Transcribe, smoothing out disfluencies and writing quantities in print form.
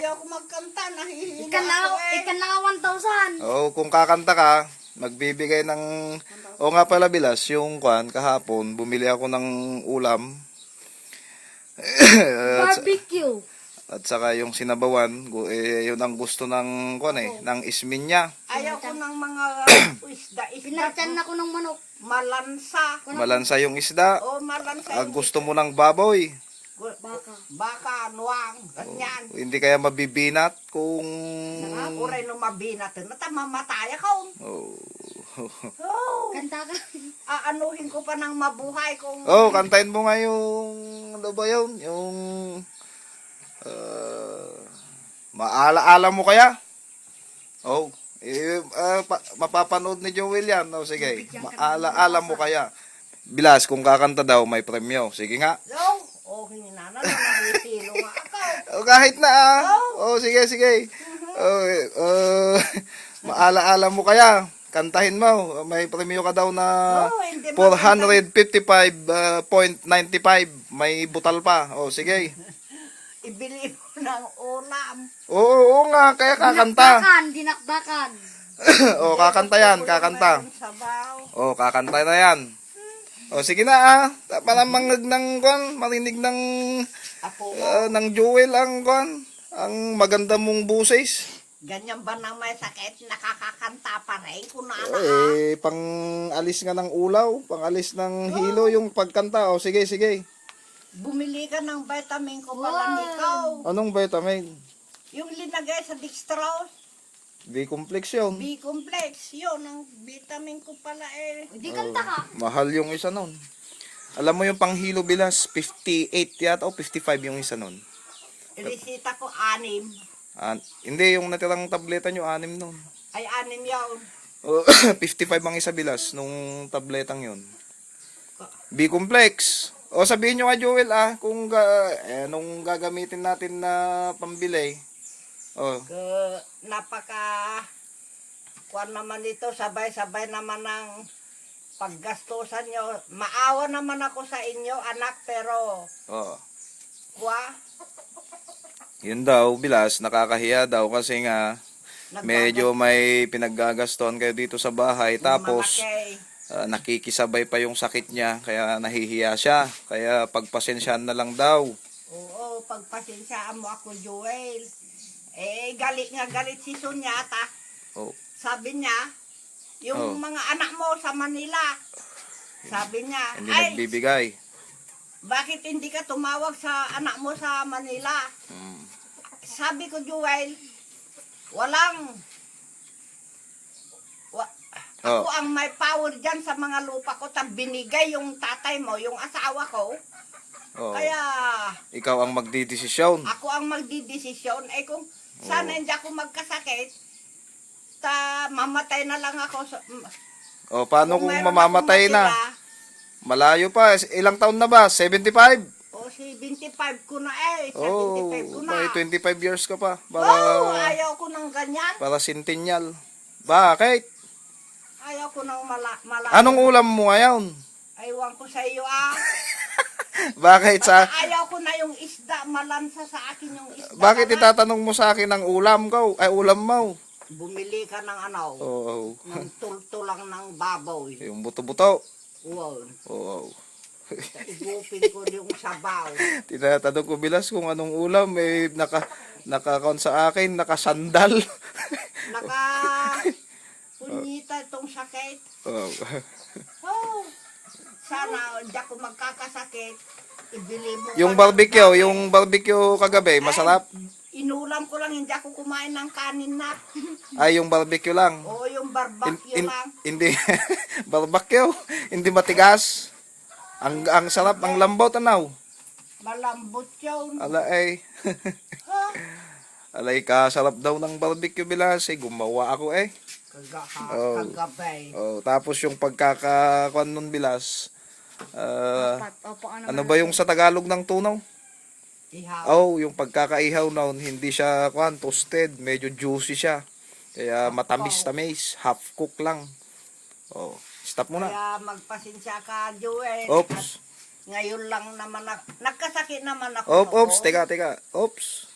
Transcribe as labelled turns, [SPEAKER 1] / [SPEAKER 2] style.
[SPEAKER 1] ayaw ko magkanta. Nahihina
[SPEAKER 2] Ikan na nga 1,000.
[SPEAKER 3] Oh, kung kakanta ka, magbibigay ng... O nga pala Bilas, yung kwan, kahapon, bumili ako ng ulam.
[SPEAKER 2] Barbecue.
[SPEAKER 3] At saka yung sinabawan, yun ang gusto ng kwan ng ismin niya.
[SPEAKER 1] Ayaw ko ng mga isda.
[SPEAKER 2] Pinartan ako ng manok.
[SPEAKER 1] Malansa.
[SPEAKER 3] Malansa yung isda.
[SPEAKER 1] O malansa.
[SPEAKER 3] Ang gusto mo ng baboy.
[SPEAKER 1] Baka, nuwang, ganyan.
[SPEAKER 3] Hindi kaya mabibinat kung...
[SPEAKER 1] Uray no mabinat. Matamamatay ako.
[SPEAKER 3] Oh.
[SPEAKER 2] Kanta ka.
[SPEAKER 1] Aanuhin ko pa ng mabuhay kung...
[SPEAKER 3] Oh, kantahin mo nga yung... Ano ba yun? Yung... maala-ala mo kaya? Oh. Mapapanood ni Joel yan. Oh, sige. Maala-ala mo kaya? Bilas, kung kakanta daw, may premyo. Sige nga.
[SPEAKER 1] No. Oh, hinana na nahihilo nga ako.
[SPEAKER 3] Oh, kahit na Oh, sige. Maala-ala mo kaya? Kantahin mo. May premyo ka daw na 455.95. May butal pa. Oh, sige.
[SPEAKER 1] Ibili mo ng ulam.
[SPEAKER 3] Oo nga, kaya kakanta.
[SPEAKER 2] Dinakdakan.
[SPEAKER 3] Oh, kakanta yan, kakanta. Oh, kakanta na yan. Oh, sige na para mangag ng kon, marinig ng ng Joel ang kon, ang maganda mong buses.
[SPEAKER 1] Ganyan ba nang may sakit, nakakakanta pa rin kung
[SPEAKER 3] pang alis nga ng ulaw, pang alis ng hilo yung pagkanta. Oh, sige.
[SPEAKER 1] Bumili ka ng vitamin ko pala ikaw.
[SPEAKER 3] Anong vitamin?
[SPEAKER 1] Yung linagay sa dextrose.
[SPEAKER 3] B-complex yun.
[SPEAKER 1] B-complex. Yun, ang vitamin ko pala
[SPEAKER 2] Hindi kanta ka.
[SPEAKER 3] Mahal yung isa nun. Alam mo yung panghilo Bilas, 58 yata o 55 yung isa nun.
[SPEAKER 1] Resita ko 6.
[SPEAKER 3] Hindi, yung natirang tableta nyo, 6 nun.
[SPEAKER 1] Ay 6 yun.
[SPEAKER 3] 55 ang isa Bilas nung tabletang yun. B-complex. O sabihin nyo nga Joel kung nung gagamitin natin na pambili.
[SPEAKER 1] Kuwan naman ito, sabay-sabay naman ng paggastusan nyo. Maawa naman ako sa inyo, anak, pero
[SPEAKER 3] yun daw, Bilas, nakakahiya daw kasi nga medyo may pinaggagastuhan kayo dito sa bahay. Tapos nakikisabay pa yung sakit niya, kaya nahihiya siya. Kaya pagpasensyahan na lang daw.
[SPEAKER 1] Oo, pagpasensyaan mo ako, Joel. Galit si Sunyata. Sabi niya, yung mga anak mo sa Manila, sabi niya,
[SPEAKER 3] hindi nagbibigay.
[SPEAKER 1] Bakit hindi ka tumawag sa anak mo sa Manila? Sabi ko, Joel, ako ang may power dyan sa mga lupa ko, binigay yung tatay mo, yung asawa ko. Kaya
[SPEAKER 3] ikaw ang magdidesisyon.
[SPEAKER 1] Ako ang magdidesisyon. Kung sana hindi ako magkasakit, mamatay na lang ako.
[SPEAKER 3] Paano kung mamamatay na? Malayo pa. Ilang taon na ba? 75?
[SPEAKER 1] 75 ko na 75 ko na.
[SPEAKER 3] May 25 years ka pa.
[SPEAKER 1] Ayaw ko ng ganyan.
[SPEAKER 3] Para centennial. Bakit?
[SPEAKER 1] Ayaw ko ng malayo.
[SPEAKER 3] Anong ulam mo ngayon?
[SPEAKER 1] Aywan ko sa iyo
[SPEAKER 3] Bakit
[SPEAKER 1] ayaw ko na yung isda, malansa sa akin yung isda.
[SPEAKER 3] Bakit itatanong mo sa akin ng ulam ko? Ay, ulam mo.
[SPEAKER 1] Bumili ka ng ng tultulang ng baboy.
[SPEAKER 3] Yung buto-buto.
[SPEAKER 1] Wow. Igupin ko yung sabaw.
[SPEAKER 3] Tinatanong ko Bilas kung anong ulam. Nakakon sa akin, nakasandal.
[SPEAKER 1] Punyita itong sakit. Sana hindi ako magkakasakit. Ibili mo.
[SPEAKER 3] Yung barbecue kagabi, masarap.
[SPEAKER 1] Inulam ko lang, hindi ako kumain ng kanin na.
[SPEAKER 3] Ay, yung barbecue lang.
[SPEAKER 1] Oo, yung barbecue lang.
[SPEAKER 3] Hindi, barbecue, hindi matigas. Ang sarap, ang lambot,
[SPEAKER 1] Malambot yun.
[SPEAKER 3] Alay. Alay ka, sarap daw ng barbecue Bilas. Gumawa ako
[SPEAKER 1] Kagabi.
[SPEAKER 3] Tapos yung pagkakakuan nun Bilas. Ano ba yung sa Tagalog ng tunaw?
[SPEAKER 1] Ihaw.
[SPEAKER 3] Yung pagkakaihaw noon, hindi siya toasted, medyo juicy siya. Kaya matamis-tamis, half cook lang. Stop muna.
[SPEAKER 1] Kaya magpasensya ka, Joel.
[SPEAKER 3] Oops.
[SPEAKER 1] Ngayon lang naman nagkasakit naman ako.
[SPEAKER 3] Teka. Oops.